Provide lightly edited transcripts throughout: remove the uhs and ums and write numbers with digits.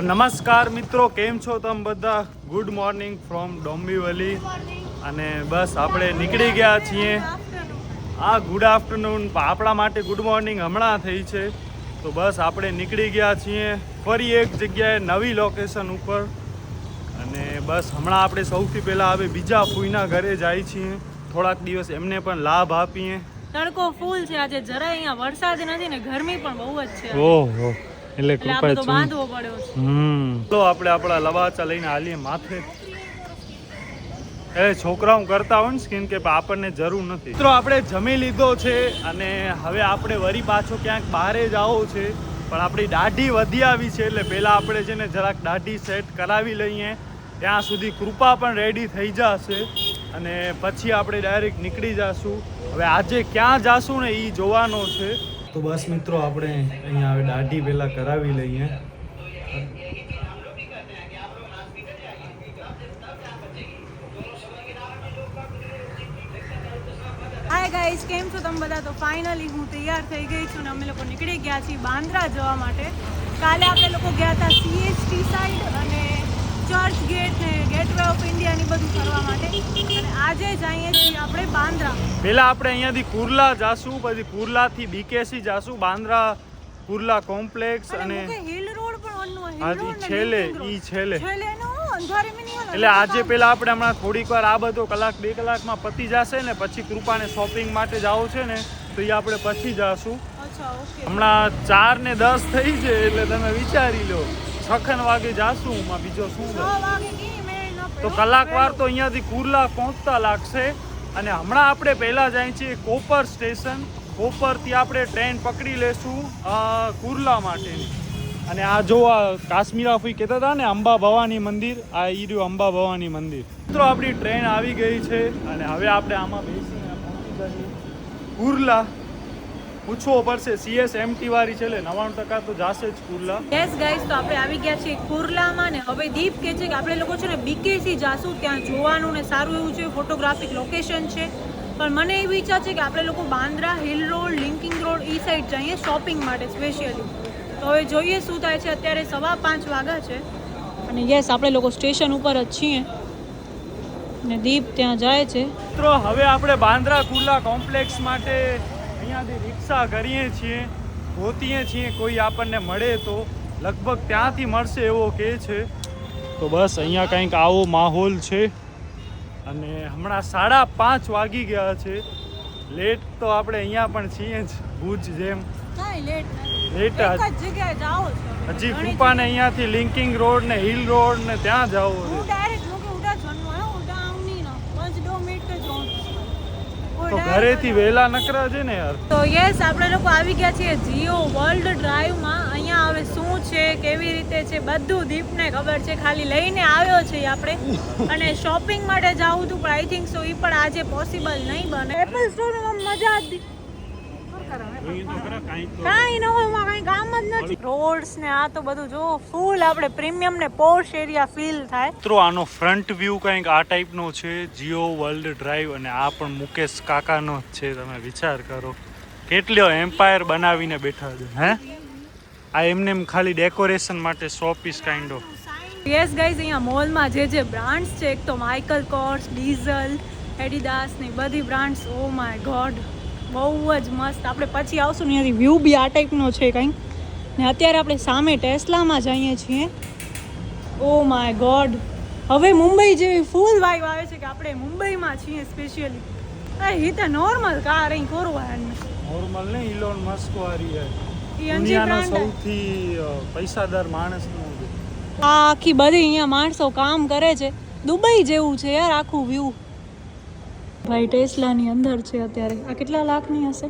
તો નમસ્કાર મિત્રો, કેમ છો તમે બધા? Good morning from Dombivli. અને બસ આપણે નીકળી ગયા છીએ. આ ગુડ આફ્ટરનૂન આપણા માટે ગુડ મોર્નિંગ હમણાં થઈ છે. તો બસ આપણે નીકળી ગયા છીએ ફરી એક જગ્યાએ નવી લોકેશન ઉપર. અને બસ હમણાં આપણે સૌથી પહેલાં હવે બીજા ફૂઈના ઘરે જાય છીએ. થોડાક દિવસ એમને પણ લાભ આપીએ. તડકો ફૂલ છે આજે, જરાય અહીંયા વરસાદ નથી ને ગરમી પણ બહુ જ છે. ઓહો, એટલે આપણે તો બાંધવો પડ્યો છે. તો આપણે આપણા લવાચા લઈને હાલીએ માથે. એ છોકરાઓ કરતા હોય ને સ્કીન કે આપણને જરૂર નથી. મિત્રો આપણે જમી લીધો છે અને હવે આપણે વરી પાછો ક્યાંક બહારે જવો છે. પણ આપણી દાઢી વધી આવી છે એટલે પહેલાં આપણે છે ને જરાક દાઢી સેટ કરાવી લઈએ. ત્યાં સુધી કૃપા પણ રેડી થઈ જશે અને પછી આપણે ડાયરેક્ટ નીકળી જશું. હવે આજે ક્યાં જાશું ને એ જોવાનો છે. તો બસ મિત્રો આપણે અહીંયા હવે દાઢી પહેલાં કરાવી લઈએ. હાય ગાઈઝ, કેમ છો તમે બધા? તો ફાઇનલી હું તૈયાર થઈ ગઈ છું અને અમે લોકો નીકળી ગયા છીએ બાંદ્રા જવા માટે. કાલે આપણે લોકો ગયા હતા CST સાઈડ અને ચર્ચ ગેટ ને ગેટવે ઓફ ઇન્ડિયા ની બધું કરવા માટે. અને આજે જઈએ છીએ આપણે બાંદ્રા. પહેલા આપણે અહીંયાથી કુર્લા જાશું, પછી કુર્લાથી BKC જાશું, બાંદ્રા કુર્લા કોમ્પ્લેક્સ અને હિલ રોડ પણ છેલ્લે એટલે આજે પહેલા આપણે હમણાં થોડીક વાર આ બધો કલાક 2 કલાકમાં પતી જશે ને પછી કૃપાને શોપિંગ માટે જાવ છે ને તો એ આપણે પછી જાશું. હમણાં 4:10 થઈ છે એટલે તમે વિચારી લો 6 વાગે જાશું. બીજો શું તો કલાક વાર તો અહીંયાથી કુર્લા પહોંચતા લાગશે. અને હમણાં આપણે પહેલાં જઈએ છીએ કોપર સ્ટેશન. કોપરથી આપણે ટ્રેન પકડી લેશું કુર્લા માટેની. અને આ જો આ કાશ્મીરા ફઈ કહેતા હતા ને અંબા ભવાની મંદિર, આ ઈ રહ્યું અંબા ભવાની મંદિર. મિત્રો આપણી ટ્રેન આવી ગઈ છે અને હવે આપણે આમાં બેસીને પહોંચી જઈએ કુર્લા. પૂછવો પડશે CSMT વાળી છે એટલે 99% તો જાશે જ કુર્લા. યસ ગાઈઝ, તો આપણે આવી ગયા છીએ કુર્લામાં ને હવે દીપ કહે છે કે આપણે લોકો છે ને BKC જાશું. ત્યાં જોવાનું ને સારું એવું છે, ફોટોગ્રાફિક લોકેશન છે. પણ મને એવી ઈચ્છા છે કે આપણે લોકો Bandra, hill road, linking road એ સાઈડ જઈએ શોપિંગ માટે સ્પેશિયલી. તો હવે જોઈએ શું થાય છે. અત્યારે 5:15 વાગ્યા છે અને યસ આપણે લોકો સ્ટેશન ઉપર જ છીએ ને દીપ ત્યાં જાય છે. મિત્રો હવે આપણે બાંદ્રા કુર્લા કોમ્પ્લેક્સ માટે અહીંયાથી રિક્ષા કરીએ છીએ, ગોતીએ છીએ. કોઈ આપણને મળે તો લગભગ ત્યાંથી મળશે એવો કહે છે. તો બસ અહીંયા કંઈક આવો માહોલ છે. અને હમણાં 5:30 વાગી ગયા છે. લેટ તો આપણે અહીંયા પણ છીએ જ ભુજ જેમ. લેટ હજી કૃપાને અહીંયાથી લિંકિંગ રોડ ને હિલ રોડ ને ત્યાં જવું તો ઘરેથી વહેલા નકરા છે ને યાર. તો યસ આપણે લોકો આવી ગયા છીએ જીઓ વર્લ્ડ ડ્રાઈવમાં. અહીંયા હવે શું છે, કેવી રીતે છે બધું દીપને ખબર છે. ખાલી લઈને આવ્યો છે આપણે. અને શોપિંગ માટે જવું હતું પણ આઈ થિંક સો એ પણ આજે પોસિબલ નહીં બને. એપલ સ્ટોરમાં મજા હતી કાંઈ ન હોય, એમાં કાંઈ કામ જ નથી. રોડ્સ ને આ તો બધું જો ફૂલ આપણે પ્રીમિયમ ને પોર્શ એરિયા ફીલ થાય. મિત્રો આનો ફ્રન્ટ વ્યૂ કંઈક આ ટાઈપનો છે, જીઓ વર્લ્ડ ડ્રાઈવ. અને આ પણ મુકેશ કાકાનો જ છે. તમે વિચાર કરો કેટલો એમ્પાયર બનાવીને બેઠા છે. હે આ એમને એમ ખાલી ડેકોરેશન માટે show piece kind of. Yes guys, અહીંયા મોલમાં જે બ્રાન્ડ્સ છે, એક તો માઇકલ કોર્સ, ડીઝલ, એડિડાસ ને બધી બ્રાન્ડ્સ. ઓ માય ગોડ, બહુ જ મસ્ત. આપણે પછી આવશું ને ત્યાંથી વ્યૂ બી આ ટાઈપનો છે કંઈક. ને અત્યારે આપણે સામે ટેસ્લામાં જઈએ છીએ. ઓ માય ગોડ, હવે મુંબઈ જેવી ફૂલ વાઇબ આવે છે કે આપણે મુંબઈમાં છીએ સ્પેશિયલી. એ તો નોર્મલ કાર અહીં કોરવા નોર્મલ ને ઇલોન મસ્ક વાળી છે. દુનિયાનો સૌથી પૈસાદાર માણસનો આ આખી બધી અહીંયા માણસો કામ કરે છે. દુબઈ જેવું છે યાર આખું વ્યૂ. ભાઈ ટેસ્લાની અંદર છે અત્યારે. આ કેટલા લાખની હશે?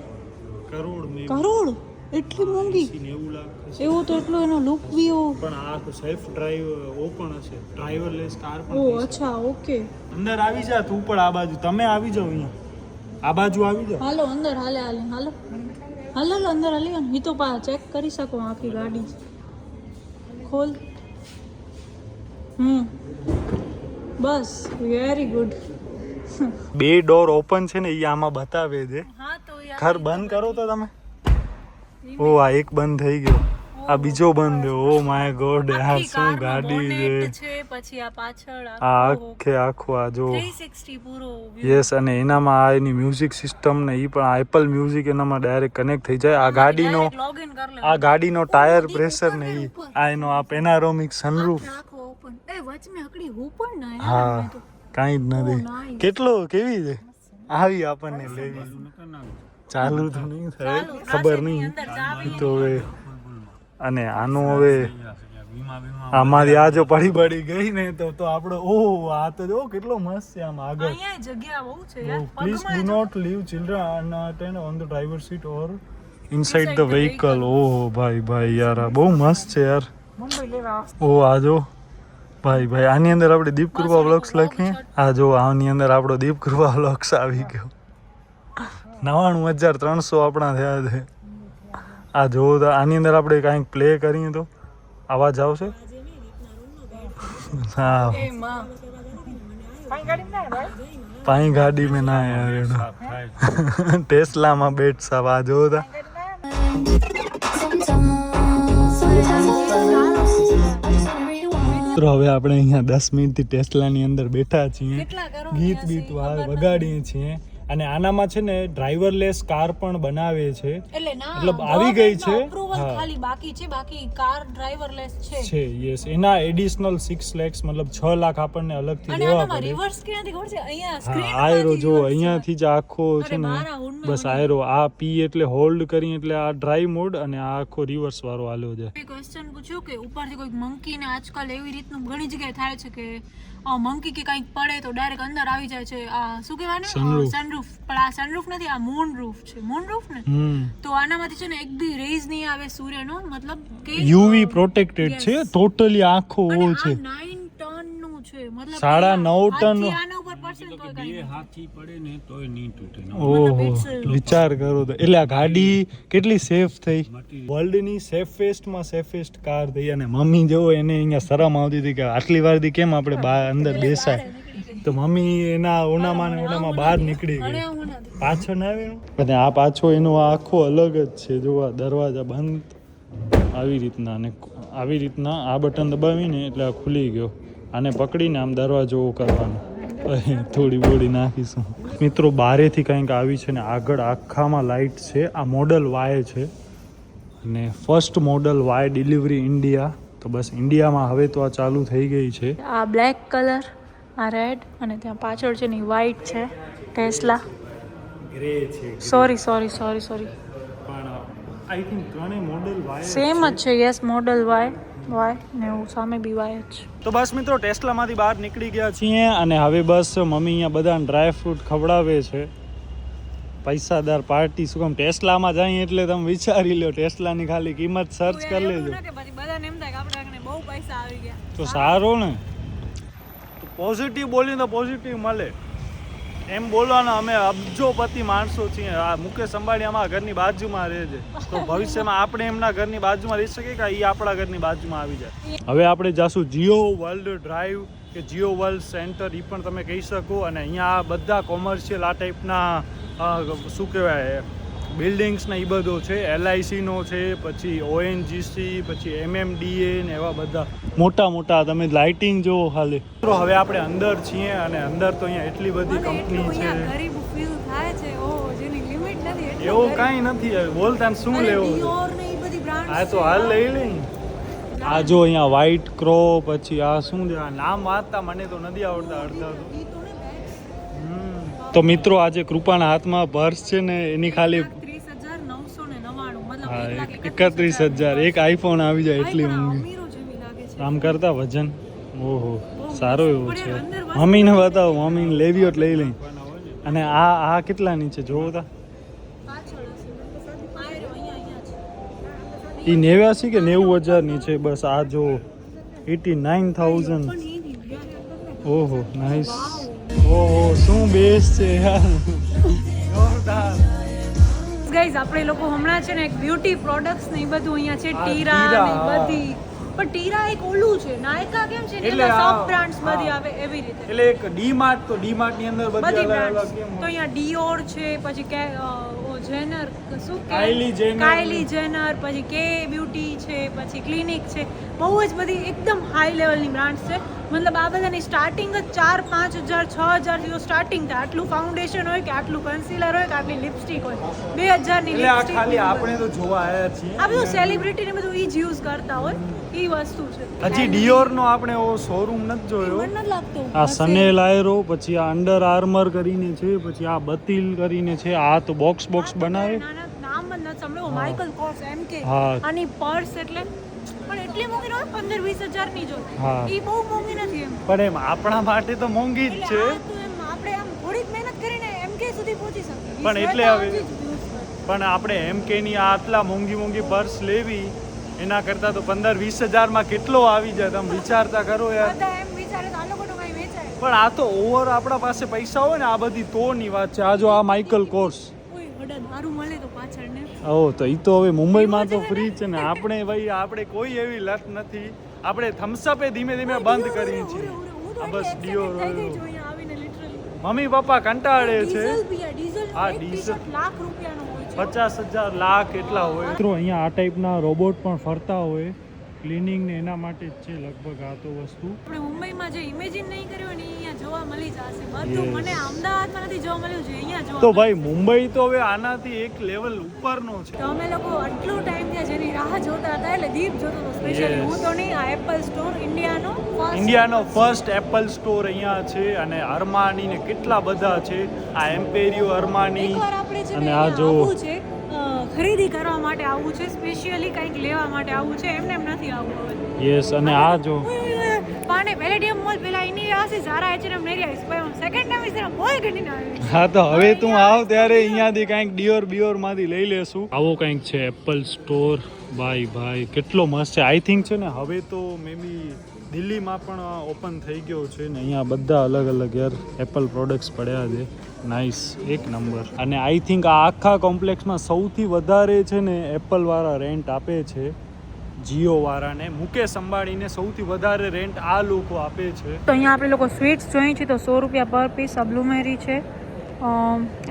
કરોડ એટલી મોંઘી? 90 લાખ. એવું તો એટલો એનો લુક બી પણ આ તો સેલ્ફ ડ્રાઈવ ઓપન હશે, ડ્રાઈવરલેસ કાર પણ. ઓ અચ્છા, ઓકે. અંદર આવી જા તું પણ. આ બાજુ તમે આવી જાવ, અહીંયા આ બાજુ આવી જાવ. હાલો અંદર, હાલો અંદર હાલી. ઈ તો પા ચેક કરી શકો આખી ગાડી. ખોલ. બસ, વેરી ગુડ. 2 ડોર ઓપન છે ને એ આમાં બતાવે છે. ઘર બંધ કરો તો તમે. ઓ આ એક બંધ થઈ ગયો. આ બીજો બંધ ઓ માય ગોડ યાર શું ગાડી છે પછી આ પાછળ આ આખે આખો આ જો 360 પૂરો યસ અને એનામાં આ એની મ્યુઝિક સિસ્ટમ ને ઈ પણ આ એપલ મ્યુઝિક એનામાં ડાયરેક્ટ કનેક્ટ થઈ જાય આ ગાડીનો લોગિન કર લે આ ગાડીનો ટાયર પ્રેશર ને ઈ આ એનો આ પેનારોમિક સનરૂફ રાખો ઓપન એ વચ મે હકડી હું પણ ના હા કાઈ જ નથી કેટલો કેવી છે આવી આપણને લેવી ચાલુ તો નહીં થાય ખબર નહીં તો હવે અને આનું હવે આમાંથી આ જો પડી ગઈ ને તો આપણો ઓહ આ તો જો કેટલો મસ્ત છે આમ આગળ અહીંયા જગ્યા બહુ છે યાર please do not leave children attend on the driver seat or inside the vehicle ઓહ ભાઈ યાર આ બહુ મસ્ત છે યાર મુંબઈ લેવા ઓ આ જો ભાઈ આની અંદર આપણે દીપ કૃપા વ્લોગ્સ લખીએ આ જો આની અંદર આપણો દીપ કૃપા વ્લોગ્સ આવી ગયો 99,300 આપણા થયા છે આ જો આની અંદર આપણે કાંઈક પ્લે કરીએ તો અવાજ આવશે હા પાઈ ગાડી में ना यार टेस्ला માં બેઠ સાબ આ જો તા મિત્રો હવે આપણે અહીંયા 10 મિનિટથી ટેસ્લાની અંદર બેઠા છીએ ગીત વગાડીએ છીએ અને આનામાં છે ને ડ્રાઈવરલેસ કાર પણ બનાવે છે મતલબ આવી ગઈ છે ખાલી બાકી છે બાકી કાર ડ્રાઈવરલેસ છે યસ એના એડિશનલ 6 lakhs મતલબ 6 લાખ આપણને અલગથી અને દેવા આનામાં પડે રિવર્સ ક્યાંથી ખબર છે અહીંયા સ્ક્રીન આયરો જો અહીંયાથી જ આખો છે ને બસ આયરો આ પી એટલે હોલ્ડ કરી એટલે આ ડ્રાઈવ મોડ અને આ આખો રિવર્સ વાળો આલ્યો છે એક ક્વેશ્ચન પૂછ્યો કે ઉપરથી કોઈ મંકી ને આજકાલ એવી રીતનું ઘણી જગ્યાએ થાય છે કે મંકી કે કંઈક પડે તો ડાયરેક્ટ અંદર આવી જાય છે આ શું કહેવાય સનરૂફ પણ આ સનરૂફ નથી આ મૂન રૂફ છે મૂન રૂફ ને તો આનામાંથી છે ને એક બી રેઝ નહીં આવે સૂર્યનો મતલબ કે યુવી પ્રોટેક્ટેડ છે ટોટલી આખો ઓ છે 9 ટન નું છે મતલબ 9.5 ટન આના ઉપર પરસેન્ટ કોઈ બે હાથી પડે ને તોય નહીં તૂટે ઓહો વિચાર કરો તો એટલે આ ગાડી કેટલી સેફ થઈ વર્લ્ડની સેફેસ્ટમાં સેફેસ્ટ કાર થઈ અને મમ્મી જેવો એને અહીંયા શરમ આવતી હતી કે આટલી વારથી કેમ આપણે અંદર બેસાય તો મમ્મી એના ઓનામાં ને ઓનામાં બહાર નીકળી ગઈ પાછો ના આવ્યો અને આ પાછો એનો આખો અલગ જ છે જો આ દરવાજા બંધ આવી રીતના આ બટન દબાવીને એટલે આ ખુલી ગયો આને પકડીને આમ દરવાજો કરવાનો થોડી બોડી નાખીશું મિત્રો બારેથી કંઈક આવી છે ને આગળ આખામાં લાઇટ છે આ મોડલ વાય છે અને first model Y delivery India તો બસ ઇન્ડિયામાં હવે તો આ ચાલુ થઈ ગઈ છે આ બ્લેક કલર આ રેડ અને ત્યાં પાછળ છે ને વ્હાઈટ છે ટેસ્લા ગ્રે છે સોરી પણ આઈ થિંક ત્રણેય મોડલ વાય સેમ જ છે યસ મોડલ વાય ને એવું સામે બી વાય જ છે તો બસ મિત્રો ટેસ્લામાંથી બહાર નીકળી ગયા છીએ અને હવે બસ મમ્મી અહીંયા બધાને ડ્રાય ફ્રૂટ ખવડાવે છે પૈસાદાર પાર્ટી શું કામ ટેસ્લામાં જાય એટલે તમે વિચારી લો ટેસ્લાની ખાલી કિંમત સર્ચ કરી લેજો પછી બધાને એમ થાય કે આપણે બહુ પૈસા આવી ગયા તો સારું ને પોઝિટિવ બોલીને તો પોઝિટિવ મળે એમ બોલવાના અમે અબજોપતિ માણસો છીએ આ મુકેશ અંબાણી અમારા ઘરની બાજુમાં રહે છે તો ભવિષ્યમાં આપણે એમના ઘરની બાજુમાં રહી શકીએ કે એ આપણા ઘરની બાજુમાં આવી જાય હવે આપણે જાશું જીઓ વર્લ્ડ ડ્રાઈવ કે જીઓ વર્લ્ડ સેન્ટર એ પણ તમે કહી શકો અને અહીંયા બધા કોમર્શિયલ આ ટાઈપના શું કહેવાય બિલ્ડિંગ્સ ને એ બધો છે LICનો છે પછી ONGC પછી MMDA ને એવા બધા મોટા તમે લાઇટિંગ જોવો ખાલી તો હવે આપણે અંદર છીએ અને અંદર તો અહીંયા એટલી બધી કંપની છે ગરીબ ફીલ થાય છે ઓ જેની લિમિટ નથી એવું કાંઈ નથી હવે બોલતા શું લેવું ડિયોર ને એ બધી બ્રાન્ડ આ તો હાલ લઈ લઈ આ જો અહીંયા વ્હાઈટ ક્રો પછી આ શું છે આ નામ વાંચતા મને તો નથી આવડતા અડધા તો મિત્રો આજે કૃપાના હાથમાં પર્સ છે ને એની ખાલી 31,000 એક આઈફોન આવી જાય એટલી મોંઘી આમ કરતા વજન ઓહો સારો એવો છે મમ્મીને બતાવો મમ્મીને લેવી હોત લઈ લઈ અને આ કેટલાની છે જોવો તા એ 89 કે 90,000 ની છે બસ આ જો 89,000 ઓહો નાઈસ ઓહો શું બેસ છે યાર જોરદાર ગાઈઝ આપણે લોકો હમણાં છે ને એક બ્યુટી પ્રોડક્ટ્સ ને એ બધું અહીંયા છે ટીરા ને બધી પણ ટીરા એક ઓલું છે નાયકા કેમ છે એટલે સબ બ્રાન્ડ્સ બધી આવે એવી રીતે એટલે એક ડીમાર્ટ ની અંદર બધી અલગ અલગ તો અહીંયા ડિયોર છે પછી કે ઓ જેનર શું કાયલી જેનર. કાયલી જેનર, પછી કે બ્યુટી છે, પછી ક્લિનિક છે, બહુ જ બધી એકદમ હાઈ લેવલની બ્રાન્ડ્સ છે. મતલબ આ બધાની સ્ટાર્ટિંગ જ 4-5 હજાર 6 હજારથી તો સ્ટાર્ટિંગ થાય. આટલું ફાઉન્ડેશન હોય કે આટલું કન્સીલર હોય કે આટલી લિપસ્ટિક હોય, 2000 ની એટલે આ લિપસ્ટિક. ખાલી આપણે તો જોવા આવ્યા છીએ. આ બધું સેલિબ્રિટી ને બધું ઈ જ યુઝ કરતા હોય, ઈ વસ્તુ છે. હજી ડિયોર નો આપણે એવો શોરૂમ નથી જોયો. મને નથી લાગતું આ સનેલ આયરો, પછી આ અંડર આર્મર કરીને છે, પછી આ બતિલ કરીને છે. આ તો બોક્સ બનાવે. નામ જ નથી સાંભળ્યું. Michael course MK. હા. આની પર્સ એટલે પણ એટલી મોંઘી ન હોય, 15-20 હજાર ની જો. હા. ઈ બહુ મોંઘી નથી એમ. પણ એમ આપણા માટે તો મોંઘી જ એટલે છે. આ તો એમ આપણે આમ થોડીક મહેનત કરીને MK સુધી પહોંચી શકીએ. ઈ પણ એટલે શ્વેતા હવે- હજી જ use કરે. પણ આપણે MK ની આ આટલા મોંઘી પર્સ લેવી એના કરતા તો 15-20 હજારમાં કેટલો આવી જાય. તમે વિચારતા કરો યાર. બધા એમ વિચારે તો આ લોકોનું કાંઈ વેચાય. પણ આ તો ઓવર આપણા પાસે પૈસા હોય ને, આ બધી તોની વાત છે. આ જો આ માઇકલ કોર્સ, ઓય વડા દારૂ મળે તો પાછળ ને. ઓ તો ઈ તો હવે મુંબઈમાં તો ફ્રી છે ને. આપણે કોઈ એવી લત નથી. આપણે થમ્સઅપ ધીમે બંધ કરીએ છીએ. આ બસ ડિયોર. મમ્મી પપ્પા કંટાળે છે. હા, ડીઝલ. લાખ રૂપિયાનો હોય છે. 50,000 લાખ એટલા હોય. મિત્રો અહીંયા આ ટાઈપના રોબોટ પણ ફરતા હોય, ક્લિનિંગ ને એના માટે જ છે લગભગ આ તો વસ્તુ. આપણે મુંબઈમાં જે ઇમેજિન નહીં કર્યું ને, ઈ અહીંયા જોવા મળી જશે બધું. Yes. મને અમદાવાદમાં નથી જોવા મળ્યું, છે અહીંયા જોવા તો મળે. ભાઈ મુંબઈ તો હવે આનાથી એક લેવલ ઉપરનો છે. તો અમે લોકો આટલું ટાઈમ ત્યાં જેની રાહ જોતા હતા, એટલે દીપ જોતો હતો સ્પેશિયલી. Yes. હું તો નહીં, આ એપલ સ્ટોર ઇન્ડિયાનો ફર્સ્ટ એપલ સ્ટોર અહીંયા છે. અને અરમાની ને કેટલા બધા છે. આ એમ્પેરિયો અરમાની. એકવાર આપણે છે અને ને આ અહીંયા જો આવવું છે, ખરીદી કરવા માટે આવવું છે, સ્પેશિયલી કંઈક લેવા માટે આવવું છે. એમને એમ નથી આવવું હવે. યસ. અને આ જો પાને પેલેડિયમ મોલ પેલા ઇની આવશે, ઝારા H&M નેરી આવીશ, પછી હું સેકન્ડ ટાઈમ વિશે બોલ ઘટીને આવી. હા, તો હવે તું આવ ત્યારે અહીંયાથી કંઈક ડિયોર માંથી લઈ લેશું. આવો કંઈક છે એપલ સ્ટોર. ભાઈ કેટલો મસ્ત છે. આઈ થિંક છે ને હવે તો મે બી દિલ્હીમાં પણ ઓપન થઈ ગયો છે ને. અહીંયા બધા અલગ યાર એપલ પ્રોડક્ટ્સ પડ્યા છે. નાઇસ, એક નંબર. અને આઈ થિંક આ આખા કોમ્પ્લેક્સમાં સૌથી વધારે છે ને એપલ વાળા રેન્ટ આપે છે, જીઓ વાળાને. મુકેશ અંબાણીને સૌથી વધારે રેન્ટ આ લોકો આપે છે. તો અહીંયા આપણે લોકો સ્વીટ્સ જોઈએ છે તો 100 રૂપિયા પર પીસ. આ બ્લુમેરી છે,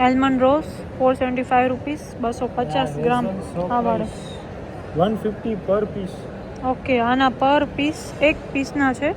એલમંડ રોઝ 475 રૂપીસ, 250 ગ્રામ. આ વાળો 150 પર પીસ. ઓકે, આના પર પીસ એક પીસના છે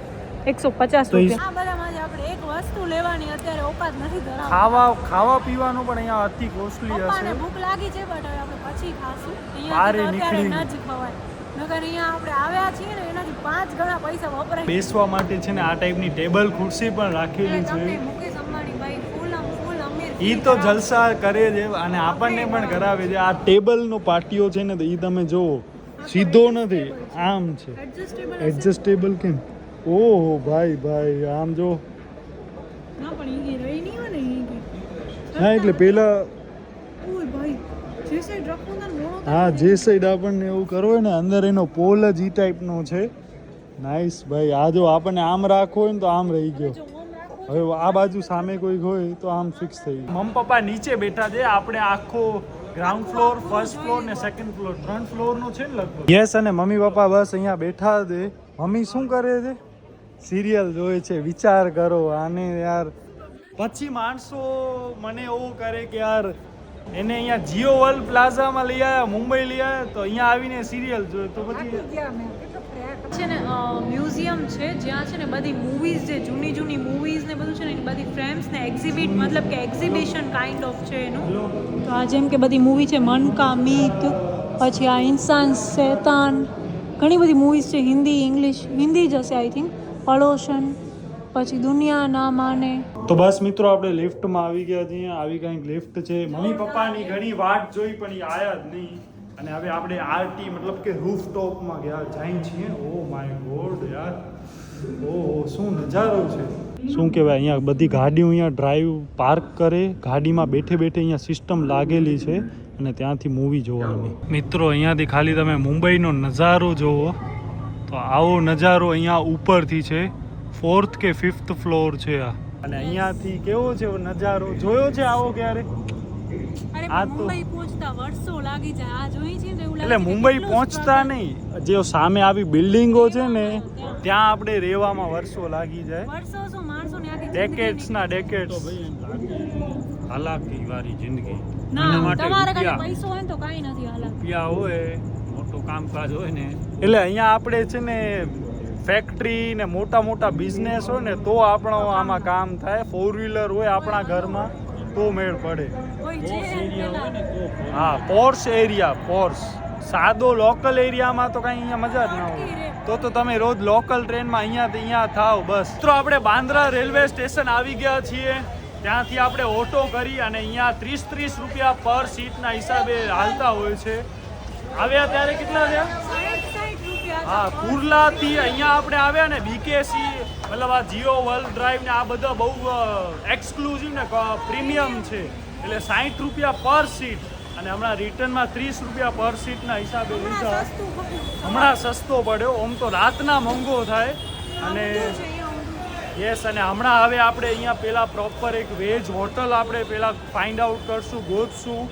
150 તો રૂપિયા. આ બધામાં આપણે એક વસ્તુ લેવાની અત્યારે ઓકાત નથી ધરાવતી. ખાવા પીવાનું પણ અહીંયા અતિ કોસ્ટલી પપ્પાને હશે. ભૂખ લાગી છે, બટ હવે આપણે પછી ખાશું. બારે અહીંયા અત્યારે નીકળી. ન જ ખવાય. નકર અહીંયા આપણે આવ્યા છીએ ને એનાથી 5 ગણા પૈસા વપરાય. બેસવા માટે છે ને આ ટાઈપની ટેબલ ખુરશી પણ રાખેલી એટલે તમને છે. મુકેશ અંબાણી ભાઈ ફૂલ અમીર. ઈ તો જલસા કરે છે અને આપણને પણ કરાવે છે. આ ટેબલનો પાટિયો છે ને તો ઈ તમે જોવો, સીધો નથી, આમ છે. એડજસ્ટેબલ કેમ? ઓહો ભાઈ આમ જો. ના પણ ઈ રહી નહીં હોય ને ઈ કે. હા, એટલે પેલા ઓય ભાઈ જે સાઈડ રાખવું ને મોણો. હા, જે સાઈડ આપણને એવું કરવું હોય ને, અંદર એનો પોલ જ ઈ ટાઈપનો છે. નાઈસ ભાઈ. આ જો આપણને આમ રાખવો હોય ને તો આમ રહી ગયો. જો ઓમ રાખો હવે આ બાજુ સામે કોઈ હોય તો આમ ફિક્સ થઈ ગયું. મમ્મી પપ્પા નીચે બેઠા છે. આપણે આખો ગ્રાઉન્ડ ફ્લોર, ફર્સ્ટ ફ્લોર ને સેકન્ડ ફ્લોર, 3 ફ્લોરનો છે ને લગભગ. યસ. અને મમ્મી પપ્પા બસ અહીંયા બેઠા છે. મમ્મી શું કરે છે? સિરિયલ જોવે છે. વિચાર કરો આને યાર. પછી માણસો મને એવું કરે કે યાર એને અહીંયા જીઓ વર્લ્ડ પ્લાઝામાં લઈ આવ્યા, મુંબઈ લઈ આવ્યા, તો અહીંયા આવીને સિરિયલ જોવે તો પછી છે ને મ્યુઝિયમ છે જ્યાં છે ને બધી મૂવીઝ, જે જૂની મૂવીઝ ને બધું છે ને એની બધી ફ્રેમ્સ ને એક્ઝિબિટ, મતલબ કે એક્ઝિબિશન કાઇન્ડ ઓફ છે એનું. તો આ જેમ કે બધી મૂવી છે, મન કા મીત, પછી આ ઇન્સાન શૈતાન, ઘણી બધી મૂવીઝ છે. હિન્દી, ઇંગ્લિશ, હિન્દી જ હશે આઈ થિંક. પડોશન, પછી દુનિયા ના માને. તો બસ મિત્રો આપણે લિફ્ટમાં આવી ગયા છીએ. આવી કંઈક લિફ્ટ છે. મમ્મી પપ્પાની ઘણી વાટ જોઈ પણ એ આયા જ નહીં. અને હવે આપણે આરટી મતલબ કે રૂફટોપમાં ગયા જઈ છીએ. ઓ માય ગોડ યાર, ઓહો શું નજારો છે. શું કહેવાય, અહીંયા બધી ગાડીઓ અહીંયા ડ્રાઈવ પાર્ક કરે, ગાડીમાં બેઠે અહીંયા સિસ્ટમ લાગેલી છે અને ત્યાંથી મૂવી જોવાની. મિત્રો અહીંયાથી ખાલી તમે મુંબઈનો નજારો જોવો તો આવો નજારો અહીંયા ઉપરથી છે. 4th કે 5th ફ્લોર છે આ. અને અહીંયાથી કેવો છે નજારો, જોયો છે આવો ક્યારે? અરે આ તો મુંબઈ પહોંચતા વર્ષો લાગી જાય. આ જોઈ છે ને એવું લાગે એટલે છે કે મુંબઈ કેટલું પહોંચતા struggle. નહીં, જે સામે આવી બિલ્ડિંગો છે ને ત્યાં આપણે રહેવામાં વર્ષો લાગી જાય. વર્ષો શું માણસોની આખી ડેકેડ્સ ના ડેકેડ્સ. હાલાકી વાળી જિંદગી. ના એના માટે તમારા કાંઈ રૂપિયા. પૈસો હોય ને તો કાંઈ નથી હાલત. રૂપિયા હોય મોટું કામકાજ હોય ને એટલે અહીંયા આપણે છે ને ફેક્ટરી ને મોટા મોટા બિઝનેસ હોય ને તો આપણો આમાં કામ થાય. 4-વ્હીલર હોય આપણા ઘરમાં તો મેળ પડે. કોઈ પોર્સ છે એરિયા હોય ને તો હા, પોર્સ એરિયા, પોર્સ. સાદો લોકલ એરિયામાં તો કઈ અહીંયા મજા જ ના હોય. તો તમે રોજ લોકલ ટ્રેનમાં અહીંયા થાવ બસ. મિત્રો આપણે બાંદ્રા રેલવે સ્ટેશન આવી ગયા છીએ. ત્યાંથી આપણે ઓટો કરી અને અહીંયા 30 રૂપિયા પર સીટના હિસાબે હાલતા હોય છે. આવ્યા ત્યારે કેટલા થયા? 60 રૂપિયા. હા, કુર્લાથી અહીંયા આપણે આવ્યા ને બીકેસી મતલબ આ જીઓ વર્લ્ડ ડ્રાઈવ ને આ બધા બહુ એક્સક્લુઝિવ ને પ્રીમિયમ છે એટલે 60 રૂપિયા પર સીટ અને હમણાં રિટર્નમાં 30 રૂપિયા પર સીટના હિસાબે લીધા. સસ્તું પડ્યું. હમણાં સસ્તો પડ્યો. આમ તો રાતના મોંઘો થાય અને ઊંધું છે, અહીંયા ઊંધું. યસ. અને હમણાં હવે આપણે અહીંયા પેલા પ્રોપર એક વેજ હોટલ આપણે પેલા ફાઇન્ડ આઉટ કરશું, ગોતશું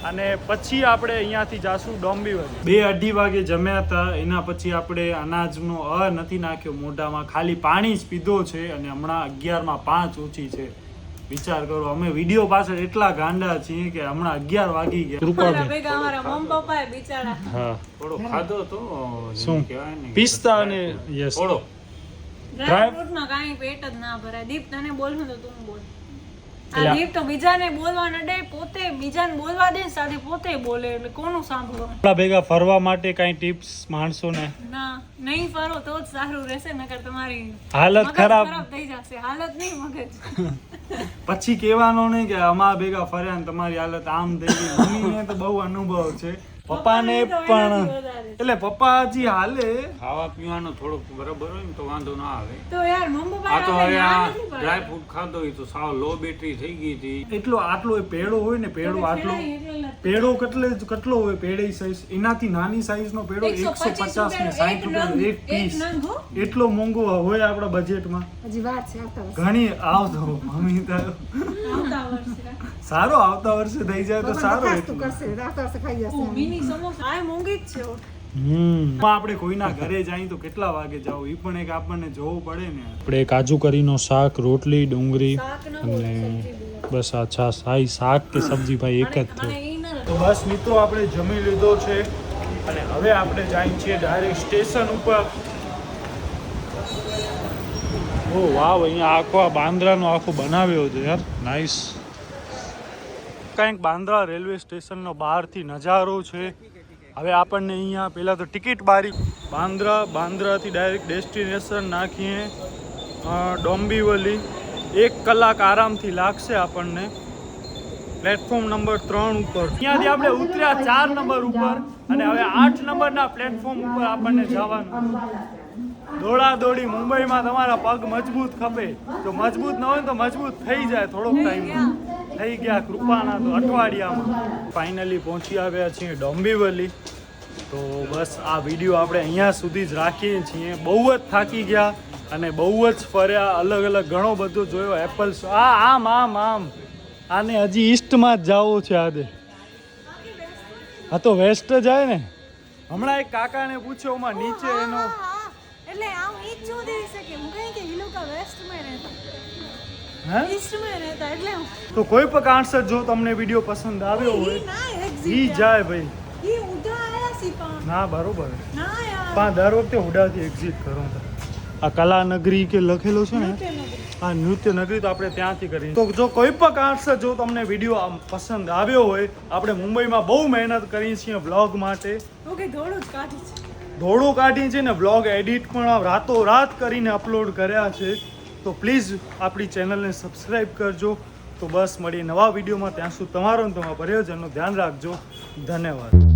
અને પછી આપણે અહીંયાથી જાશું ડોંબીવલી. 2-2:30 વાગે જમ્યા હતા. એના પછી આપણે અનાજનો નથી નાખ્યો મોઢામાં, ખાલી પાણી જ પીધો છે અને હમણાં 11:05 ઊંચી છે. વિચાર કરો, અમે વિડીયો પાછળ એટલા ગાંડા છીએ કે હમણાં 11 વાગી ગયા. મારા ભેગા અમારા મમ્મી પપ્પાએ બિચારા હા, થોડો ખાધો તો શું કહેવાય ને પિસ્તા અને યસ થોડો ડ્રાય ફ્રૂટમાં કાંઈ પેટ જ ના ભરાય. દીપ તને બોલવું તો તું બોલ. આ એટલે દીપ તો બીજાને બોલવા નડે, પોતે બીજાને બોલવા દે સાથે પોતે બોલે એટલે કોનું સાંભળવાનું? આપણા ભેગા ફરવા માટે કઈ ટિપ્સ માણસોને? ના, નહીં ફરો તો જ સારું રહેશે, નકર તમારી હાલત મગજ ખરાબ. થઈ જશે. હાલત નહીં, મગજ. પછી કહેવાનું નહીં કે અમારા ભેગા ફર્યા ને તમારી હાલત આમ થઈ ગઈ. મમ્મીને તો બહુ અનુભવ છે, પપ્પાને પણ. એટલે પપ્પા હજી હાલે. ખાવા પીવાનું થોડુંક બરાબર હોય ને તો વાંધો ના આવે. તો યાર મમ્મી આ તો હવે આ પપ્પા ડ્રાય ફ્રૂટ ખાધો હોય તો સાવ લો બેટરી થઈ ગઈ હતી. એટલો આટલો એ પેડો હોય ને, પેડો આટલો પેડો કેટલો હોય પેડે સાઈઝ, એનાથી નાની સાઈઝનો પેડો 150 ને 60 રૂપિયા એક પીસ. એટલો મોંઘો હોય આપણા બજેટમાં. હજી વાર છે આવતા વર્ષે. ઘણી આવતો મમ્મી તારો સારો આવતા વર્ષે થઈ જાય તો સારો. ખાસતું કરશે આવતા વર્ષે ખાઈ જશે એમ. મિની સમોસા આ મોંઘી જ છે હો. આપણે કોઈના ઘરે જાય તો કેટલા વાગે જાવ એ પણ એક આપણને જોવું પડે ને. આપણે કાજુ કરીનો શાક, રોટલી, ડુંગળી શાક ન બોલો, અને સબ્જી બોલો. બસ આ છાશ. આ શાક કે સબ્જી ભાઈ એક જ મને થયો. ઈ ન તો બસ મિત્રો આપણે જમી લીધો છે અને હવે આપણે જઈએ છીએ ડાયરેક્ટ સ્ટેશન ઉપર. ઓ વાવ, અહીંયા આખો આ બાંદ્રાનો આખો બનાવ્યો છે યાર, નાઈસ. કંઈક બાંદ્રા રેલવે સ્ટેશનનો બહારથી નજારો છે. હવે આપણને અહીંયા પહેલાં તો ટિકિટ બારી બાંદ્રાથી ડાયરેક્ટ ડેસ્ટિનેશન નાખીએ ડોંબીવલી. 1 કલાક આરામથી લાગશે આપણને પ્લેટફોર્મ નંબર 3 ઉપર. અહીંયાથી આપણે ઉતર્યા 4 નંબર ઉપર અને હવે 8 નંબરના પ્લેટફોર્મ ઉપર આપણને જવાનું. દોડી મુંબઈમાં તમારા પગ મજબૂત ખપે, તો મજબૂત ન હોય તો મજબૂત થઈ જાય થોડોક ટાઈમ. થઈ ગયા કૃપાના તો અઠવાડિયામાં. ફાઇનલી પહોંચી આવ્યા છીએ ડોંબીવલી. તો બસ આ વિડીયો આપણે અહીંયા સુધી જ રાખીએ છીએ. બહુ જ થાકી ગયા અને બહુ જ ફર્યા, અલગ અલગ ઘણો બધો જોયો. એપલ્સ આમ આને હજી ઈસ્ટમાં જ જવું છે આજે. હા તો વેસ્ટ જાય ને. હમણાં એક કાકાને પૂછ્યો ઓમાં નીચે એનો એટલે આમ ઈ જ જોઈ શકે. હું કહી કે ઈ લોકો વેસ્ટમાં રહેતા, હે ઈસ્ટમાં રહેતા એટલે હું. તો કોઈ પણ કારણસર જો તમને વિડીયો પસંદ આવ્યો ઈ હોય ના ઈ એક્ઝિટ જાય ભાઈ. ઈ ઉધા આયા સી પણ ના બરોબર. ના યાર પણ દર વખતે હુડાથી એક્ઝિટ કરો. આ કલાનગરી કે લખેલો છે ને, આ નૃત્ય નગરી, તો આપણે ત્યાંથી કરીએ. તો જો કોઈ પણ કારણસર જો તમને વિડીયો પસંદ આવ્યો હોય, આપણે મુંબઈમાં બહુ મહેનત કરી છીએ વ્લોગ માટે. ઓકે ધોળું જ કાઢી છે. ધોળું કાઢી છે ને વ્લોગ એડિટ પણ રાતોરાત કરીને અપલોડ કર્યા છે. તો પ્લીઝ આપણી ચેનલને સબસ્ક્રાઈબ કરજો. તો બસ મળીએ નવા વિડીયોમાં. ત્યાં સુધી તમારો ને તમારા પરિવારજનનું ધ્યાન રાખજો. ધન્યવાદ.